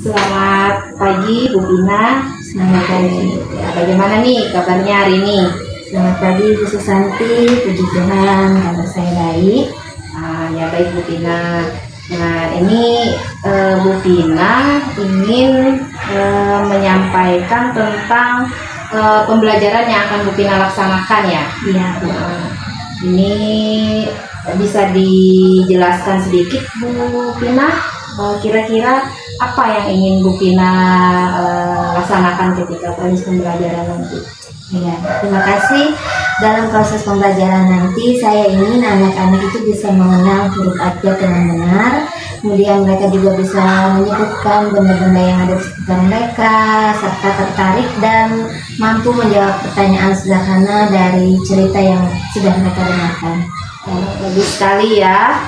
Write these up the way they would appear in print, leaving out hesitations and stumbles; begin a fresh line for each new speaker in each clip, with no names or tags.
Selamat pagi Bu Pina.
Selamat pagi.
Ya, bagaimana nih kabarnya hari ini?
Selamat pagi Bu Susanti, puji Tuhan kabar saya baik.
Ya baik Bu Pina. Nah ini Bu Pina ingin menyampaikan tentang pembelajaran yang akan Bu Pina laksanakan ya.
Iya Bu.
Ini bisa dijelaskan sedikit Bu Pina? Kira-kira apa yang ingin Bu Pina laksanakan ketika proses pembelajaran nanti?
Ya, terima kasih. Dalam proses pembelajaran nanti saya ingin anak-anak itu bisa mengenal huruf abjad dengan benar. Kemudian mereka juga bisa menyebutkan benda-benda yang ada di sekitar mereka, serta tertarik dan mampu menjawab pertanyaan sederhana dari cerita yang sudah mereka dengarkan.
Bagus sekali ya.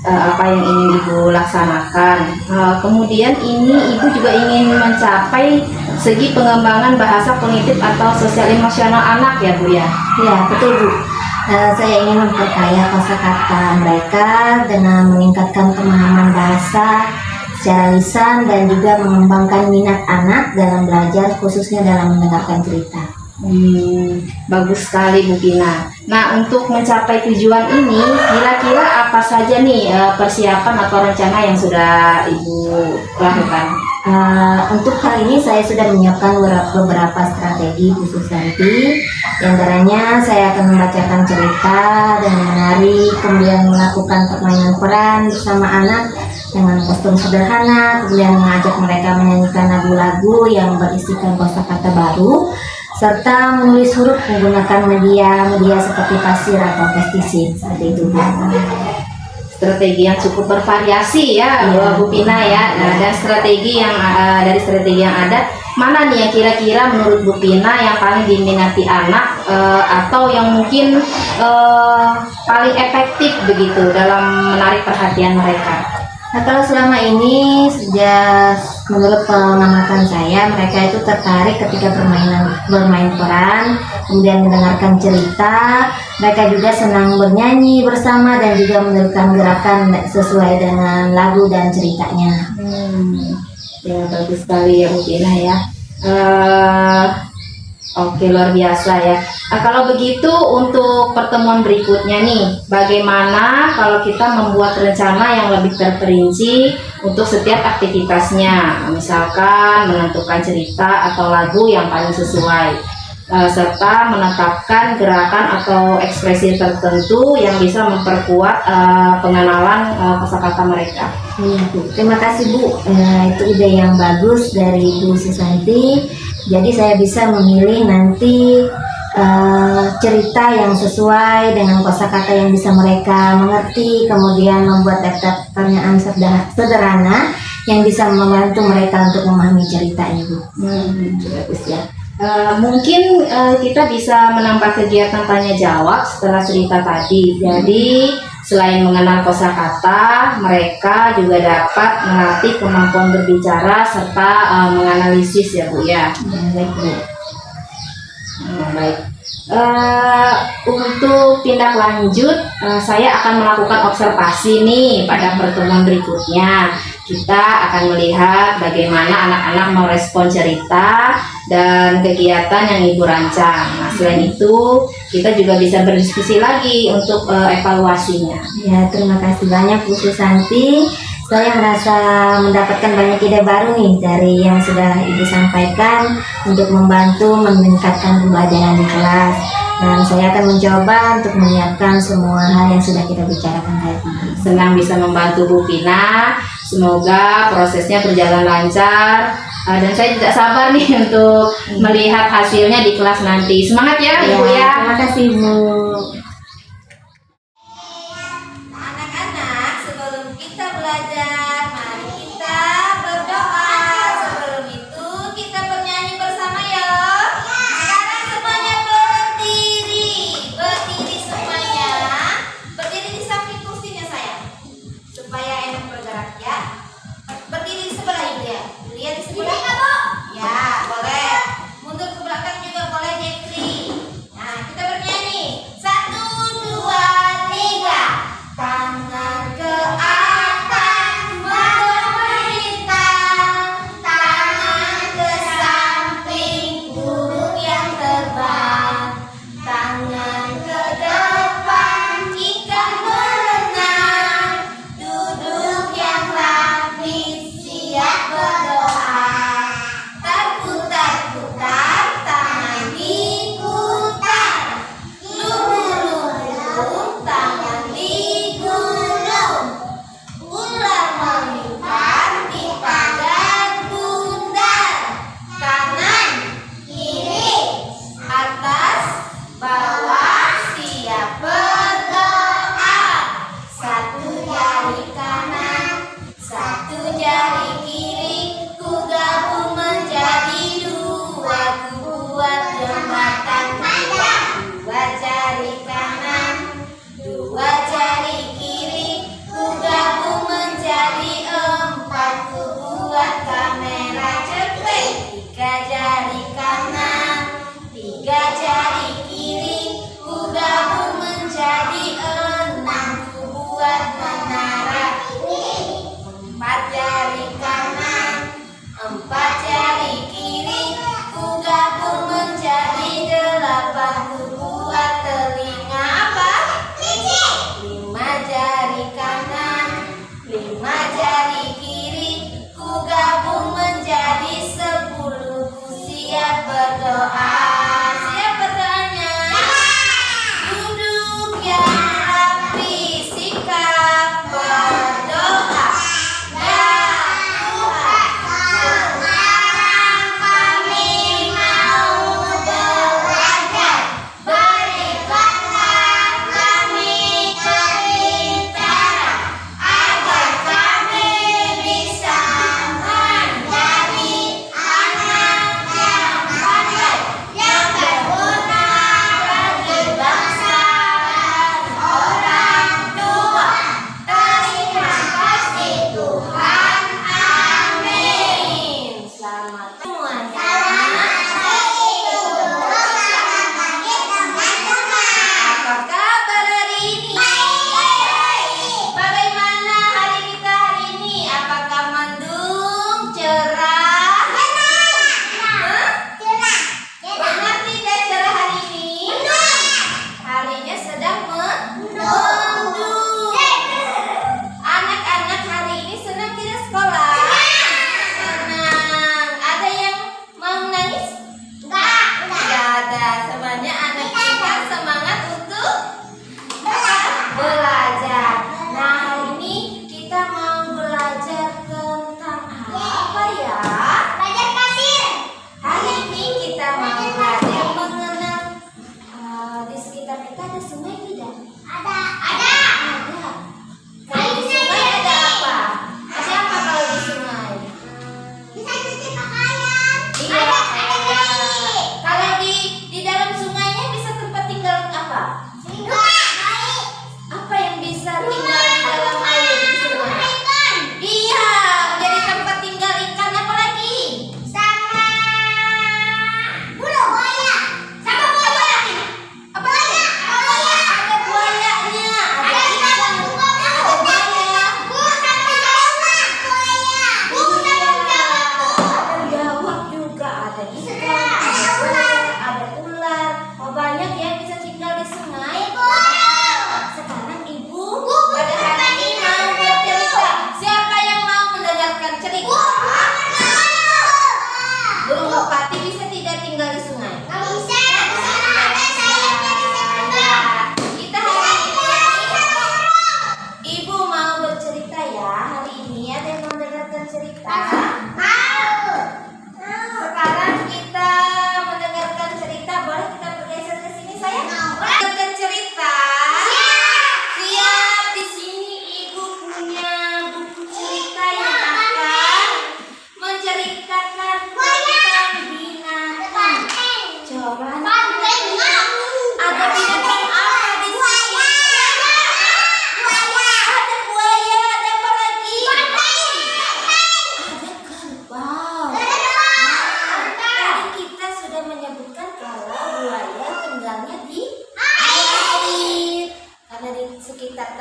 Apa yang ingin Ibu laksanakan. Kemudian ini Ibu juga ingin mencapai segi pengembangan bahasa kognitif atau sosial emosional anak ya Bu ya?
Ya betul Bu. Saya ingin memperkaya kosakata mereka dengan meningkatkan pemahaman bahasa secara lisan dan juga mengembangkan minat anak dalam belajar khususnya dalam mendengarkan cerita.
Bagus sekali Bu Pina. Nah untuk mencapai tujuan ini kira-kira apa saja nih persiapan atau rencana yang sudah Ibu lakukan?
Untuk hal ini saya sudah menyiapkan beberapa strategi Bu Susanti. Di antaranya saya akan membacakan cerita dan menari, kemudian melakukan permainan peran bersama anak dengan kostum sederhana, kemudian mengajak mereka menyanyikan lagu-lagu yang berisikan kosakata baru, serta menulis huruf menggunakan media seperti pasir atau pestisida seperti itu.
Strategi yang cukup bervariasi ya, Bu Pina ya. Nah, dan strategi yang dari strategi yang ada, mana nih yang kira-kira menurut Bu Pina yang paling diminati anak atau yang mungkin paling efektif begitu dalam menarik perhatian mereka?
Nah, kalau selama ini sejak menurut pengamatan saya, mereka itu tertarik ketika bermain peran, kemudian mendengarkan cerita. Mereka juga senang bernyanyi bersama dan juga menirukan gerakan sesuai dengan lagu dan ceritanya.
Ya bagus sekali ya Bu Pina ya. Oke, luar biasa ya. Nah, kalau begitu untuk pertemuan berikutnya nih, bagaimana kalau kita membuat rencana yang lebih terperinci untuk setiap aktivitasnya, misalkan menentukan cerita atau lagu yang paling sesuai, serta menetapkan gerakan atau ekspresi tertentu yang bisa memperkuat pengenalan kosakata mereka.
Iya Bu, terima kasih Bu. Itu ide yang bagus dari Bu Susanti. Jadi saya bisa memilih nanti cerita yang sesuai dengan kosakata yang bisa mereka mengerti, kemudian membuat daftar pertanyaan sederhana yang bisa membantu mereka untuk memahami ceritanya Bu.
Bagus ya. Mungkin kita bisa menambah kegiatan tanya jawab setelah cerita tadi. Jadi selain mengenal kosakata, mereka juga dapat melatih kemampuan berbicara serta menganalisis ya Bu ya.
Baik Bu.
Baik. Untuk tindak lanjut, saya akan melakukan observasi nih pada pertemuan berikutnya. Kita akan melihat bagaimana anak-anak merespon cerita dan kegiatan yang Ibu rancang. Nah, selain itu, kita juga bisa berdiskusi lagi untuk evaluasinya.
Ya, terima kasih banyak Bu Susanti. Saya merasa mendapatkan banyak ide baru nih dari yang sudah Ibu sampaikan untuk membantu meningkatkan pembelajaran di kelas. Dan saya akan mencoba untuk menyiapkan semua hal yang sudah kita bicarakan tadi.
Senang bisa membantu Bu Pina. Semoga prosesnya berjalan lancar. Dan saya tidak sabar nih untuk melihat hasilnya di kelas nanti. Semangat ya Ibu ya.
Terima kasih Bu.
Anak-anak, sebelum kita belajar, mari kita berdoa. Sebelum itu kita bernyanyi bersama ya. Sekarang semuanya berdiri. Berdiri semuanya. Berdiri di samping kursinya sayang, supaya enak bergerak ya. Berdiri di sebelah Ibu ya. Lihat di sebelah. Ya, boleh. Mundur ke belakang juga boleh, Jeffrey. Nah, kita bernyanyi. 1, 2, 3. Tangan ke atas.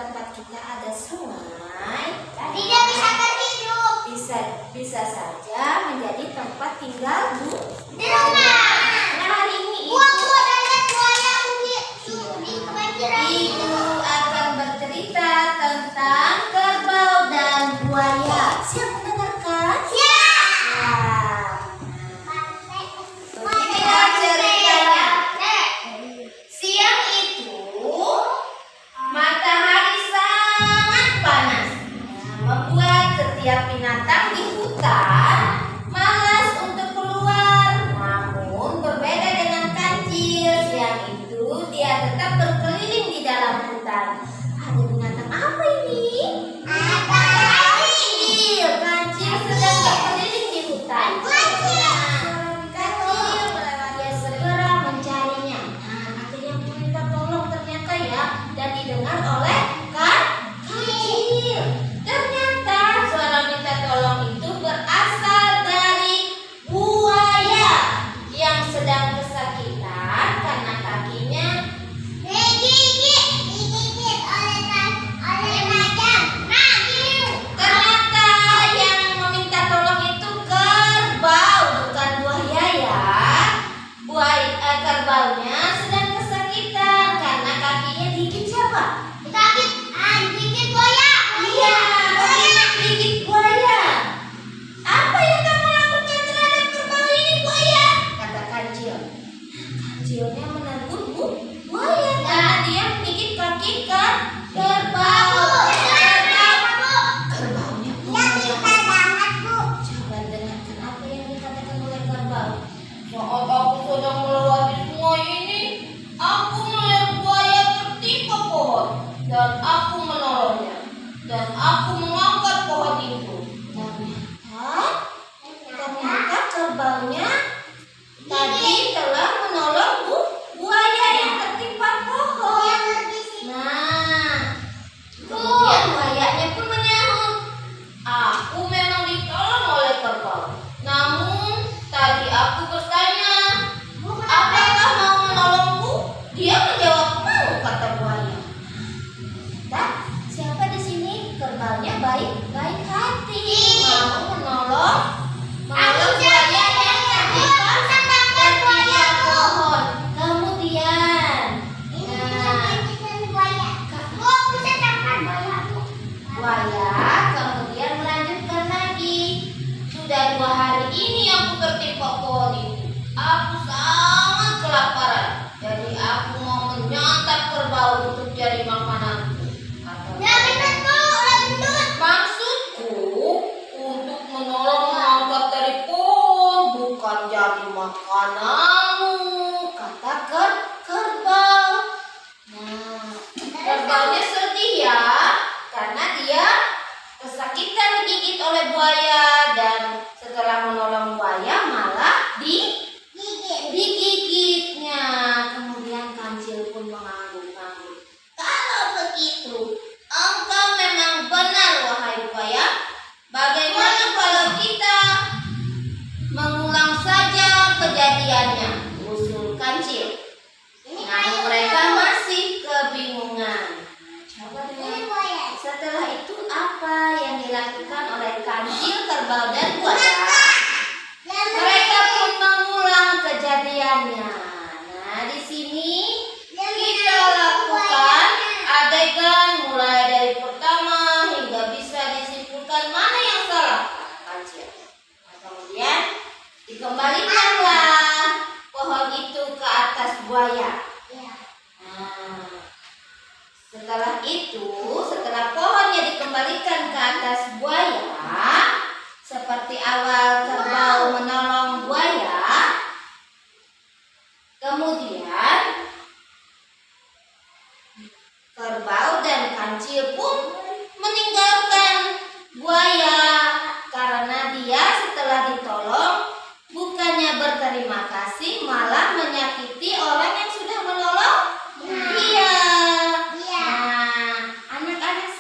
tempat kita ada sungai,
Tidak bisa terhidup
bisa saja menjadi tempat tinggal
di rumah.
Nah, hari ini
Buah-buah dan lihat buaya di kebanjiran.
Ibu akan bercerita tentang kerbau dan buaya. Siap mendengarkan? Siap. Beginilah ceritanya. Siang itu matahari sangat panas, membuat setiap binatang di hutan malas untuk keluar. Namun berbeda dengan kancil, siang itu dia tetap berkeliling di dalam hutan. Ada binatang apa ini? Kancil. Kancil sedang berkeliling di hutan. Kancil dia segera mencarinya. Nah, akhirnya meminta tolong ternyata ya, dan didengar oleh kancil. Ternyata suara minta tolong itu berasal dari buaya yang sedang kesakitan karena kakinya.
Digigit oleh macan.
Ternyata yang meminta tolong itu kerbau, bukan buaya ya. Kerbaunya sedang kesakitan karena kakinya digigit siapa?
Gigit buaya.
Iya, digigit buaya. Apa yang kamu lakukan terhadap kerbau ini, buaya? Kata kancil. Kancilnya menegur buaya karena dia menggigit kaki kerbau. Kerbaunya coba dengarkan apa yang dikatakan oleh kerbau. Saat aku sedang melewati sungai ini, aku melihat buaya tertimpa pohon dan aku menolongnya. Dan aku mengangkat pohon itu. Ternyata kerbaunya tadi telah menolong buaya yang tertimpa pohon. Nah, kemudian buayanya pun menyahut, aku memang ditolong oleh kerbau. Namun tadi aku bertanya, apakah mau menolongku? Dia menjawab mau, kata buaya. Dan siapa di sini? Kerbaunya baik hati, mau menolong buaya yang tertimpa pohon. Kemudian, buaya kemudian melanjutkan lagi. Sudah 2 hari ini aku tertimpa pohon ini. Aku sangat kelaparan. Jadi aku mau menyantap kerbau untuk jadi makananku. Maksudku untuk menolong mengangkat dari pohon, bukan jadi makananmu, kata kerbau. Nah, kerbaunya sedih ya, karena dia kesakitan digigit oleh buaya dan setelah menolong buaya malah digigitnya. Kemudian kancil pun mengangguk-angguk. Kalau begitu, engkau memang benar wahai buaya. Bagaimana kalau kita mengulang saja kejadiannya? Usul kancil. Namun mereka masih kebingungan. Coba dengar. Setelah itu apa yang dilakukan oleh kancil, kerbau dan buaya? Mereka pun mengulang kejadiannya. Nah, di sini kita lakukan adegan mulai dari pertama hingga bisa disimpulkan mana yang salah, kancil. Nah, kemudian dikembalikanlah pohon itu ke atas buaya. Nah, setelah pohonnya dikembalikan ke atas buaya, seperti awal kerbau menolong buaya, kemudian kerbau dan kancil pun meninggalkan buaya karena dia setelah ditolong bukannya berterima kasih, malah menyakiti orang yang sudah menolong dia. Nah, anak-anak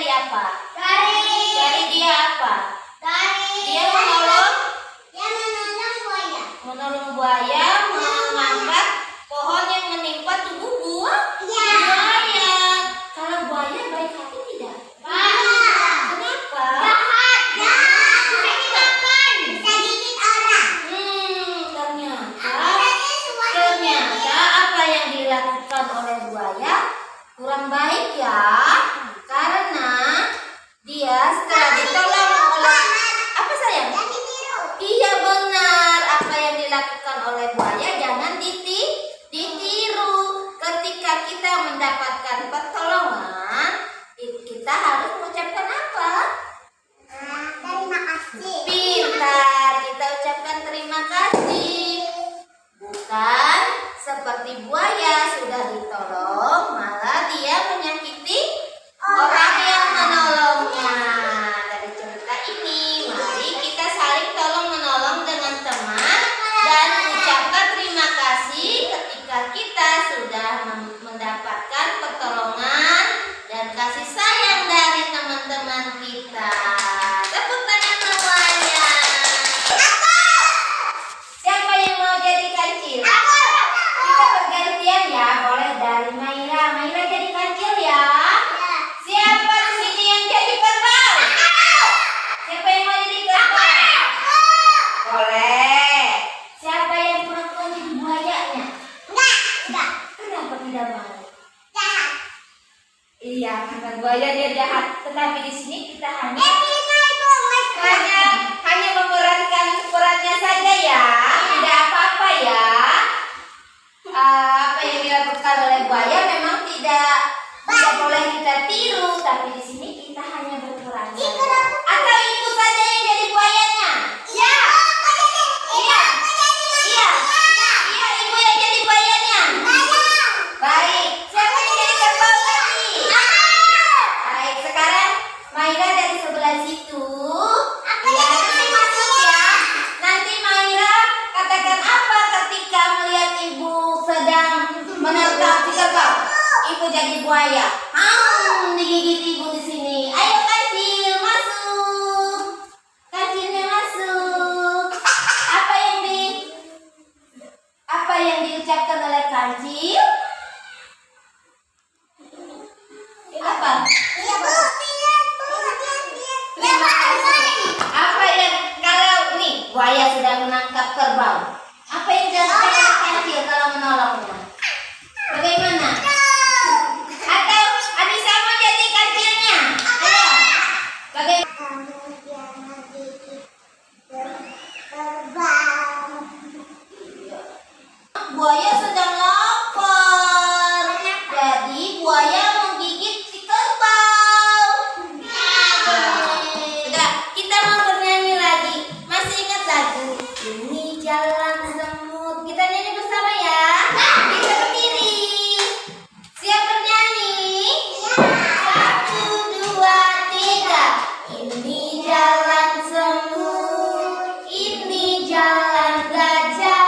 dari apa? Dari dia apa? Dia menolong buaya mengangkat pohon yang menimpa tubuh buaya. Kalau buaya baik hati tidak? Kenapa? Ternyata apa yang dilakukan oleh buaya kurang baik ya, karena dia setelah ditolong oleh apa sayang? Iya benar, apa yang dilakukan oleh buaya jangan ditiru. Ketika kita mendapatkan pertolongan, kita harus mengucapkan apa? Pintar, kita ucapkan terima kasih. Bukan seperti buaya sudah ditolong, malah dia menyakiti orang yang menolongnya. Dari cerita ini, mari kita saling tolong menolong dengan teman dan ucapkan terima kasih ketika kita sudah mendapatkan pertolongan dan kasih sayang dari teman-teman kita. Tepuk tangan semuanya. Siapa yang mau jadi kancil? Kita bergantian ya, boleh dari Maira. Maira jadi kancil ya. Siapa di sini yang jadi kerbau? Siapa yang mau jadi kerbau? Boleh. Siapa yang pura-pura jadi buayanya? Kenapa tidak mau? Iya, karena buaya dia jahat. Tetapi di sini kita hanya memerankan perannya saja ya, tidak apa-apa ya. Apa yang dilakukan oleh buaya memang tidak boleh kita tiru, tapi di sini kita hanya berperan. Atau ibu saja yang jadi buayanya? Iya, ibu yang jadi buayanya. Baik, siapa yang jadi kerbau tadi? Baik, sekarang Maira dari sebelah situ. Ya, nanti masuk ya. Nanti Maira katakan apa ketika melihat ibu sedang menerkam si kerbau. Ibu jadi buaya. Digigit ibu di sini. Ayo kancil masuk. Kancilnya masuk. Apa yang diucapkan oleh kancil? Apa? Terima kasih. Apa yang kalau nih buaya sudah menangkap kerbau, apa yang dilakukan oleh kancil kalau menolongnya? Bagaimana? Atau Anissa mau jadi kancilnya? Ayo. Bagaimana? Buaya sedang lapar. Jadi buaya menggigit si kerbau. Sudah, kita mau bernyanyi lagi. Masih ingat lagu? Ini jalan semut. Kita nyanyi bersama ya. Kita berdiri. Siap bernyanyi? 1, 2, 3. Ini jalan semut. Ini jalan gajah.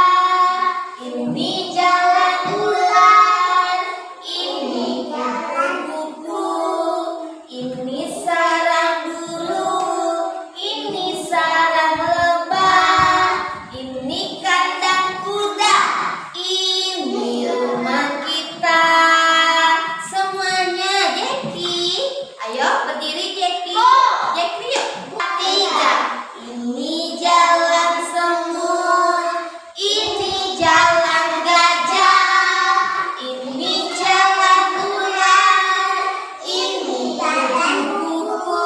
Ini jalan ular. Ini kupu-kupu. Ini sarang burung. Ini sarang lebah. Ini kandang kuda. Ini rumah kita. Semuanya Jackie. Ayo berdiri Jackie. Jackie yuk. 3. Ini jalan semut. Ini jalan gajah. Ini jalan ular. Ini kupu-kupu.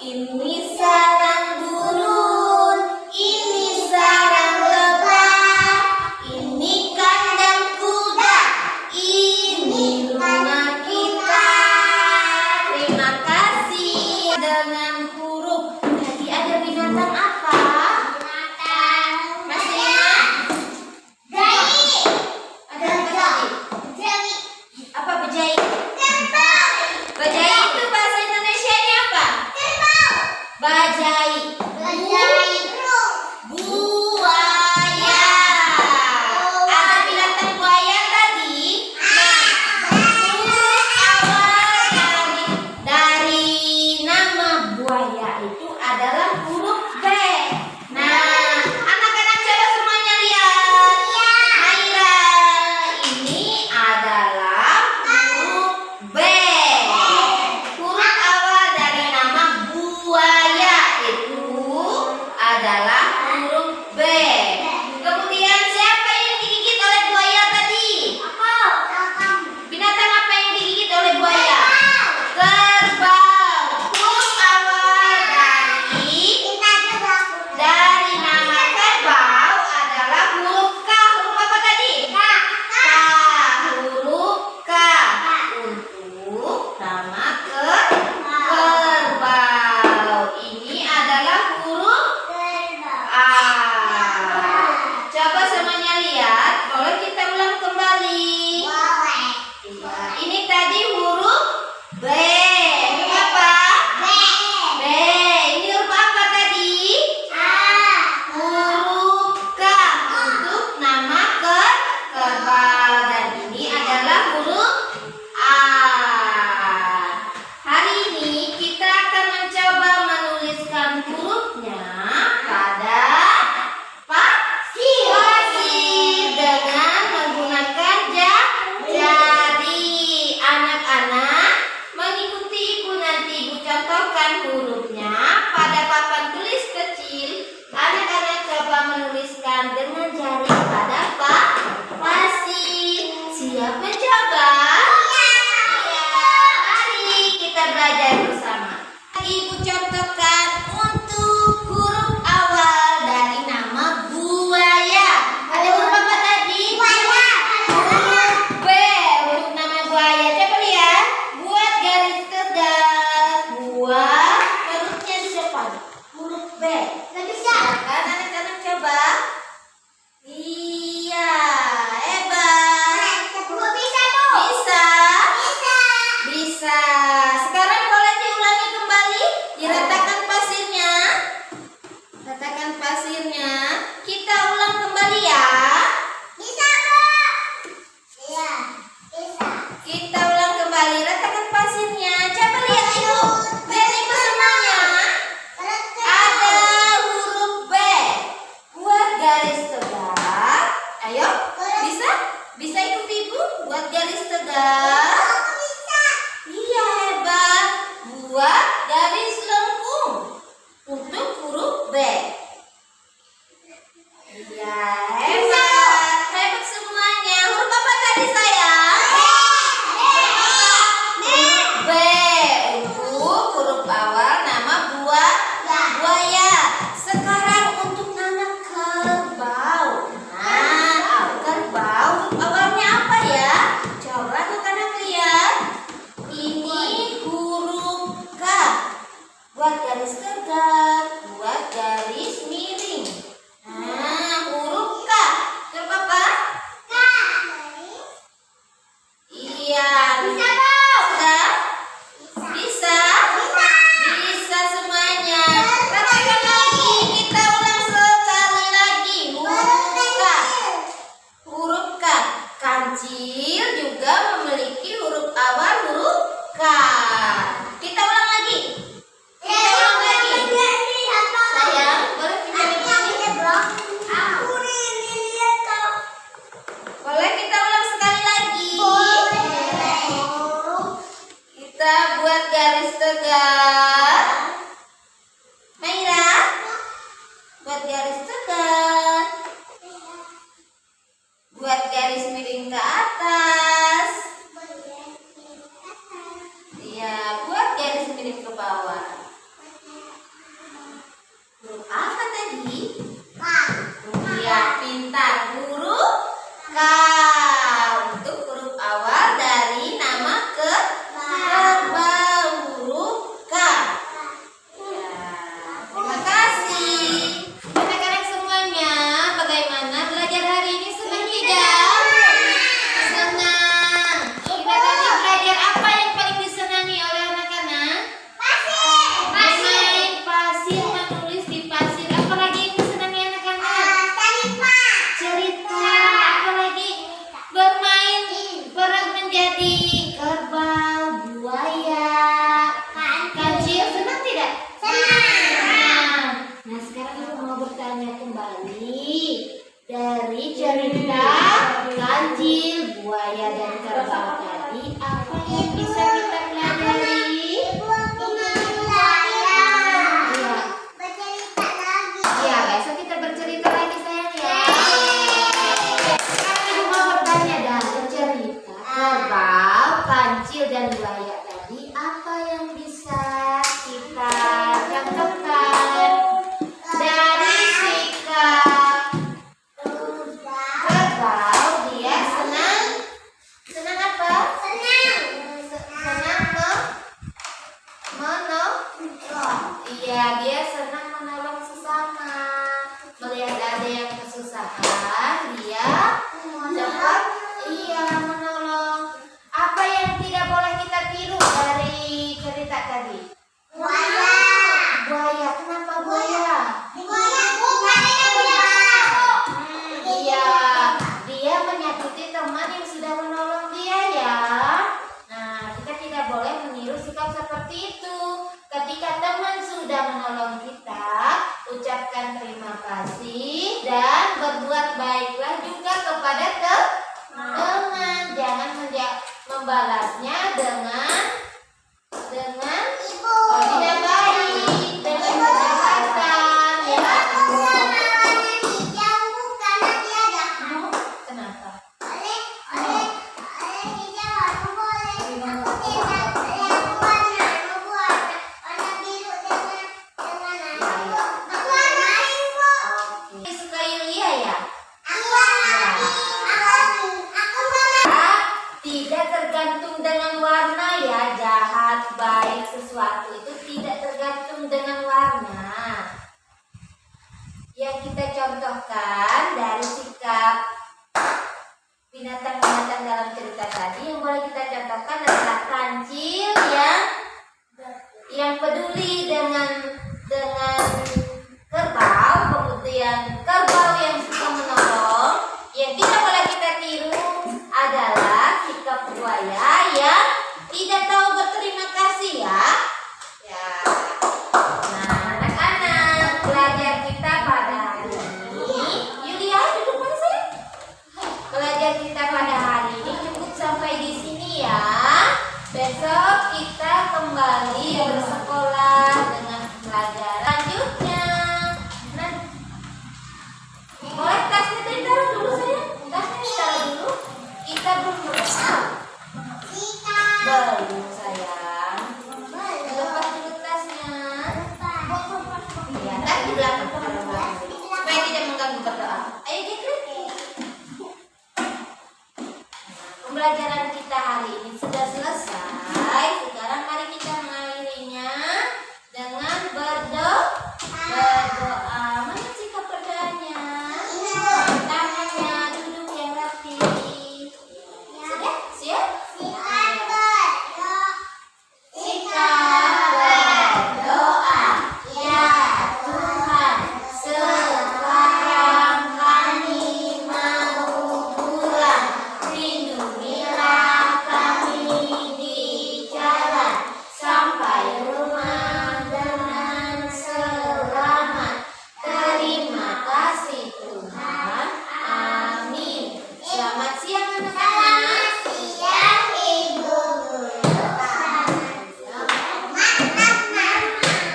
Ini sarang burung. Ini sarang lebah. Ini kandang kuda. Ini rumah kita. Terima kasih. Dengan huruf tadi ada binatang apa? Masih ingat? Ada apa tadi? Apa bejai? Bejai itu bahasa Indonesianya apa? Bajai. Buaya. Ada binatang buaya tadi. Nah, huruf awal dari itu adalah huruf B. Nah, anak-anak coba semuanya lihat. Naira, ini adalah huruf B. Huruf awal dari nama buaya itu adalah huruf B. Kemudian siapa yang digigit oleh buaya tadi? Binatang apa yang digigit oleh buaya? Kerbau. Huruf awal dari nama kerbau adalah huruf K. Huruf apa tadi? K. Huruf K untuk nama kerbau. Ini adalah huruf A. Coba semuanya lihat. Kalau kita ulang kembali. Iya, ini tadi huruf B. Huruf apa? B. Ini huruf apa tadi? Huruf K untuk nama kerbau. Dan ini adalah huruf A. Hari ini kita akan mencoba menuliskan hurufnya pada pasir dengan menggunakan jari. Anak-anak mengikuti ibu, nanti ibu contohkan hurufnya pada papan tulis kecil. Anak-anak coba menuliskan dengan jari pada pasir. Siap mencoba? Mari kita belajar bersama. Ibu contohkan untuk huruf awal dari nama buaya. Ada huruf apa tadi? Huruf B untuk nama buaya. Coba lihat. Buat garis tegak. Buat hurufnya di depan. Huruf B. Silakan anak-anak coba. Iya, hebat. Bisa. Sekarang boleh diulangi kembali. Iya, dia senang menolong sesama. Melihat ada yang kesusahan, dia cepat menolong. Apa yang tidak boleh kita tiru dari cerita tadi?
Buaya.
Buaya, kenapa buaya?
Buaya bukan
Iya, dia menyakiti teman yang sudah menolong dia ya. Nah, kita tidak boleh meniru sikap seperti itu. Ketika teman sudah menolong kita, ucapkan terima kasih dan berbuat baiklah juga kepada teman. Jangan membalasnya dengan tidak baik, dengan kejahatan ya.
hijau bukan nanti ada.
Kenapa?
Oleh hijau aku boleh. Aku tidak yang warna warna biru dengan aku warna info.
Suka Yulia ya?
Aku warna
Tidak tergantung dengan warna ya. Jahat, baik, sesuatu itu tidak tergantung dengan warna. Yang kita contohkan dari sikap binatang-binatang dalam cerita tadi, yang boleh kita contohkan adalah kancil yang peduli dengan kerbau, kemudian kerbau yang suka menolong. Yang tidak boleh kita tiru adalah sikap buaya yang tidak tahu berterima kasih ya. Nah, anak-anak, belajar kita pada hari ini, Yulia duduk mana saya? Belajar kita pada hari ini cukup sampai di sini ya. Besok kita kembali bersekolah dengan pelajaran selanjutnya. Nah, boleh tasnya ditaruh dulu saya. Tasnya ditaruh dulu. Kita belum berdoa. Belum sayang. Lepas dulu tasnya. Ya, ntar di belakang supaya tidak mengganggu berdoa. Ayo Jekri. Pembelajaran kita hari ini sudah selesai. Sekarang mari kita mengakhirinya dengan berdoa. Mana sikap berdoanya? Tangannya duduk yang rapi. Sudah? Siap? Sikap berdoa. Ya Tuhan, sekarang kami mau pulang. Lindungilah kami di jalan sampai rumah dengan selamat. Terima kasih Tuhan. Amin. Selamat siang anak-anak.
siang Ibu Guru.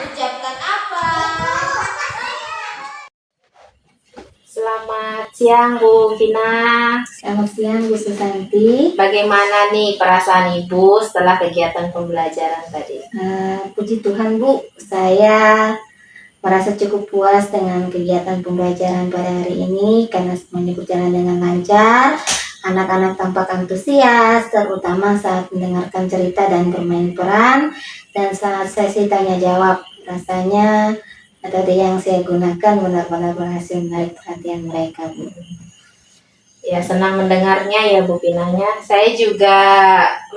Ucapkan apa?
Selamat siang Bu Vina.
Selamat siang Bu Susanti.
Bagaimana nih perasaan Ibu setelah kegiatan pembelajaran tadi?
Puji Tuhan Bu, saya merasa cukup puas dengan kegiatan pembelajaran pada hari ini karena semuanya berjalan dengan lancar. Anak-anak tampak antusias, terutama saat mendengarkan cerita dan bermain peran, dan saat sesi tanya jawab. Rasanya metode yang saya gunakan benar-benar berhasil menarik perhatian mereka, Bu.
Ya, senang mendengarnya ya Bu Pinanya. Saya juga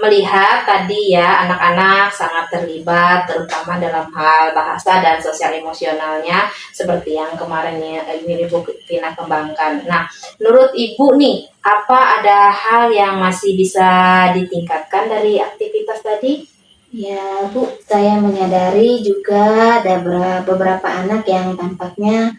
melihat tadi ya anak-anak sangat terlibat terutama dalam hal bahasa dan sosial emosionalnya seperti yang kemarin ini Bu Pina kembangkan. Nah, menurut Ibu nih, apa ada hal yang masih bisa ditingkatkan dari aktivitas tadi?
Ya Bu, saya menyadari juga ada beberapa anak yang tampaknya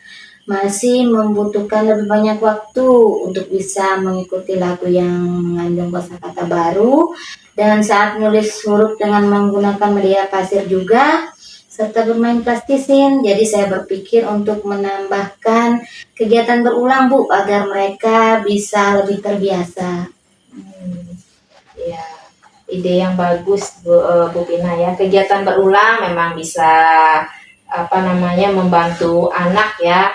masih membutuhkan lebih banyak waktu untuk bisa mengikuti lagu yang mengandung kosakata baru, dan saat menulis huruf dengan menggunakan media pasir juga, serta bermain plastisin. Jadi saya berpikir untuk menambahkan kegiatan berulang Bu, agar mereka bisa lebih terbiasa.
Ya, ide yang bagus Bu Pina ya. Kegiatan berulang memang bisa membantu anak ya,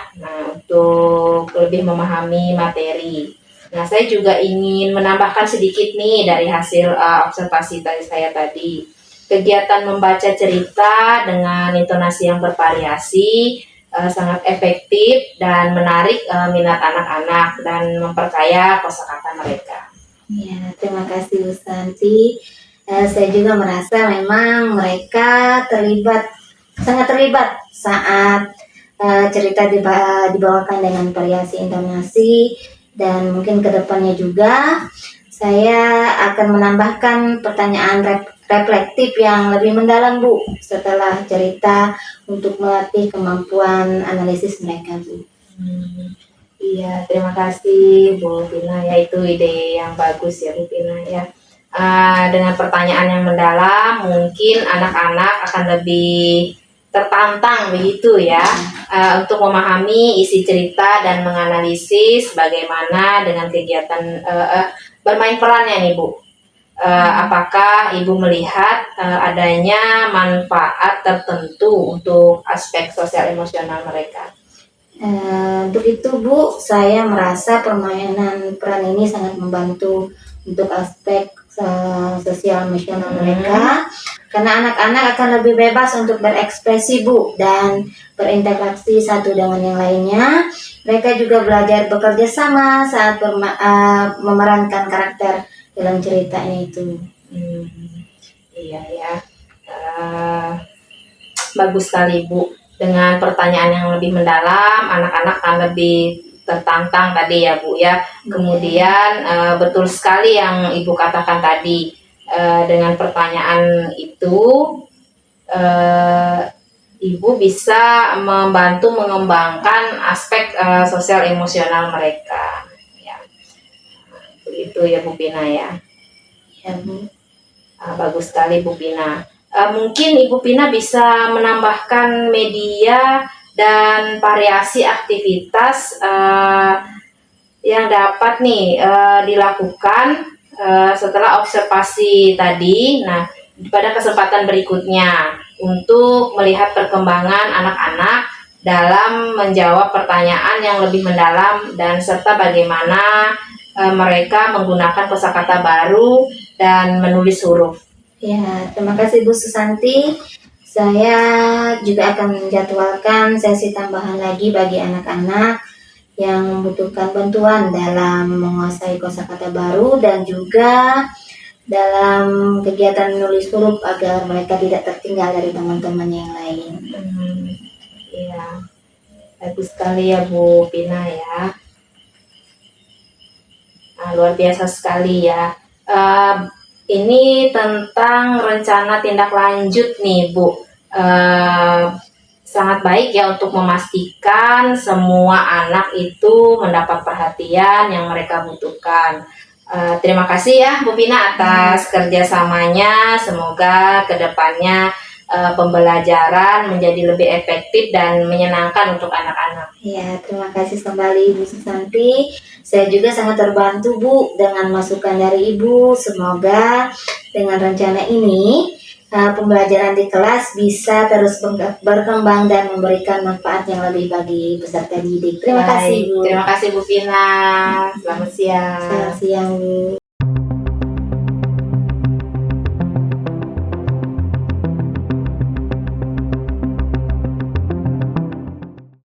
untuk lebih memahami materi. Nah, saya juga ingin menambahkan sedikit nih dari hasil observasi dari saya tadi. kegiatan membaca cerita dengan intonasi yang bervariasi sangat efektif dan menarik minat anak-anak dan memperkaya kosakata mereka.
Ya, terima kasih Bu Santi. Saya juga merasa memang mereka sangat terlibat saat cerita dibawakan dengan variasi intonasi, dan mungkin kedepannya juga saya akan menambahkan pertanyaan reflektif yang lebih mendalam Bu setelah cerita untuk melatih kemampuan analisis mereka Bu.
Iya, terima kasih Bu Pina ya, itu ide yang bagus ya Bu Pina ya. Dengan pertanyaan yang mendalam mungkin anak-anak akan lebih tertantang begitu ya untuk memahami isi cerita dan menganalisis bagaimana dengan kegiatan bermain perannya nih Bu. Apakah Ibu melihat adanya manfaat tertentu untuk aspek sosial emosional mereka?
Untuk itu Bu, saya merasa permainan peran ini sangat membantu untuk aspek sosial emosional mereka, karena anak-anak akan lebih bebas untuk berekspresi Bu dan berinteraksi satu dengan yang lainnya. Mereka juga belajar bekerja sama saat memerankan karakter dalam ceritanya itu.
Iya ya, bagus sekali Bu. Dengan pertanyaan yang lebih mendalam, anak-anak akan lebih tertantang tadi ya Bu ya. Kemudian betul sekali yang Ibu katakan tadi, dengan pertanyaan itu Ibu bisa membantu mengembangkan aspek sosial emosional mereka ya. Begitu ya Bu Pina ya.
Ya Bu.
Bagus sekali Bu Pina. Mungkin Ibu Pina bisa menambahkan media dan variasi aktivitas yang dapat nih dilakukan setelah observasi tadi. Nah, pada kesempatan berikutnya untuk melihat perkembangan anak-anak dalam menjawab pertanyaan yang lebih mendalam dan serta bagaimana mereka menggunakan kosakata baru dan menulis huruf.
Ya, terima kasih Bu Susanti. Saya juga akan menjadwalkan sesi tambahan lagi bagi anak-anak yang membutuhkan bantuan dalam menguasai kosakata baru dan juga dalam kegiatan menulis huruf agar mereka tidak tertinggal dari teman-teman yang lain.
Iya, bagus sekali ya Bu Pina ya. Luar biasa sekali ya. Ini tentang rencana tindak lanjut nih Bu. Sangat baik ya untuk memastikan semua anak itu mendapat perhatian yang mereka butuhkan. Terima kasih ya Bu Pina atas kerjasamanya. Semoga kedepannya pembelajaran menjadi lebih efektif dan menyenangkan untuk anak-anak.
Ya, terima kasih kembali Bu Susanti. Saya juga sangat terbantu Bu dengan masukan dari Ibu. Semoga dengan rencana ini pembelajaran di kelas bisa terus berkembang dan memberikan manfaat yang lebih bagi peserta didik. Terima kasih Bu.
Terima kasih Bu Pina. Selamat siang.
Selamat siang Bu.